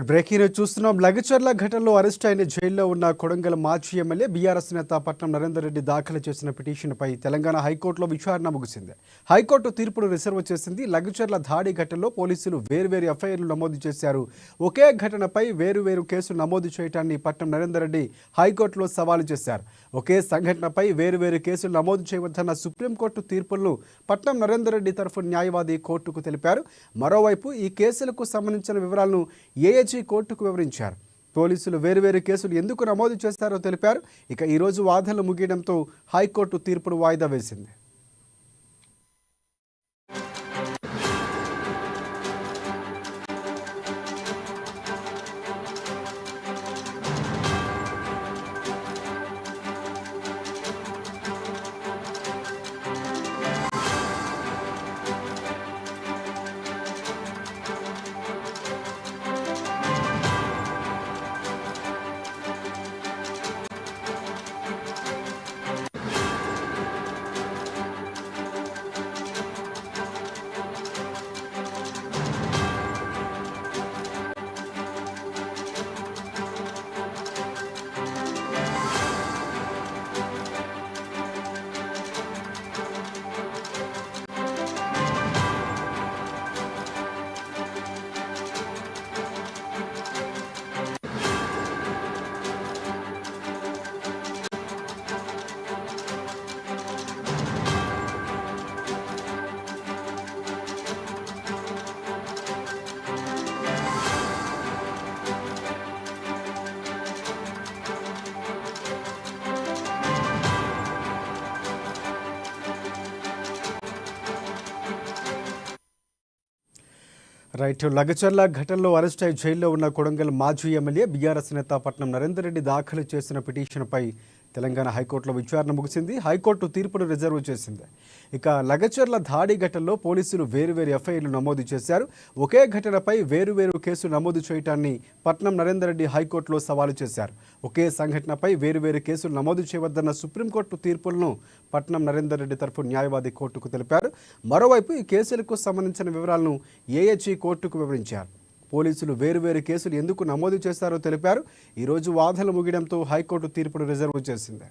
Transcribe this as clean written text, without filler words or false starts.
Breaking news చూస్తున్నాం. లగచర్ల ఘటనలో arrest అయిన జైల్లో ఉన్న కొడంగల్ మాజీ ఎమ్మెల్యే బీఆర్ఎస్ నేత పట్నం నరేందర్ రెడ్డి దాఖలు చేసిన పిటిషన్పై తెలంగాణ హైకోర్టులో విచారణ ముగిసింది. హైకోర్టు తీర్పును రిజర్వ్ చేసింది. లగచర్ల దాడి ఘటనలో పోలీసులు వేర్వేరు ఎఫ్ఐఆర్లు నమోదు చేశారు. ఒకే ఘటనపై వేరువేరు కేసులు నమోదు చేయడాన్ని పట్నం నరేందర్ రెడ్డి హైకోర్టులో సవాలు చేశారు. ఒకే సంఘటనపై వేరువేరు కేసులు నమోదు చేయవద్దన్న సుప్రీంకోర్టు తీర్పులను పట్నం నరేందర్ రెడ్డి తరఫు న్యాయవాది కోర్టుకు తెలిపారు. మరోవైపు ఈ కేసులకు సంబంధించిన వివరాలను ఏఏజీ కోర్టుకు వివరించారు. పోలీసులు వేరువేరు కేసులు ఎందుకు నమోదు చేస్తారో తెలిపారు. ఇక ఈరోజు వాదనలు ముగియడంతో హైకోర్టు తీర్పును వాయిదా వేసింది. రైట్. లగచర్ల ఘటనలో అరెస్ట్ అయి జైల్లో ఉన్న కొడంగల్ మాజీ ఎమ్మెల్యే బీఆర్ఎస్ నేత పట్నం నరేందర్ రెడ్డి దాఖలు చేసిన పిటిషన్పై తెలంగాణ హైకోర్టులో విచారణ ముగిసింది. హైకోర్టు తీర్పును రిజర్వ్ చేసింది. ఇక లగచర్ల దాడి ఘటనలో పోలీసులు వేరువేరు ఎఫ్ఐఆర్లు నమోదు చేశారు. ఒకే ఘటనపై వేరువేరు కేసులు నమోదు చేయడాన్ని పట్నం నరేందర్ రెడ్డి హైకోర్టులో సవాలు చేశారు. ఒకే సంఘటనపై వేరువేరు కేసులు నమోదు చేయవద్దన్న సుప్రీంకోర్టు తీర్పులను పట్నం నరేందర్ రెడ్డి తరఫు న్యాయవాది కోర్టుకు తెలిపారు. మరోవైపు ఈ కేసులకు సంబంధించిన వివరాలను ఏఏజీ కోర్టుకు వివరించారు. పోలీసులు వేరువేరు కేసులు ఎందుకు నమోదు చేస్తారో తెలిపారు. ఈరోజు వాదనలు ముగియడంతో హైకోర్టు తీర్పును రిజర్వ్ చేసింది.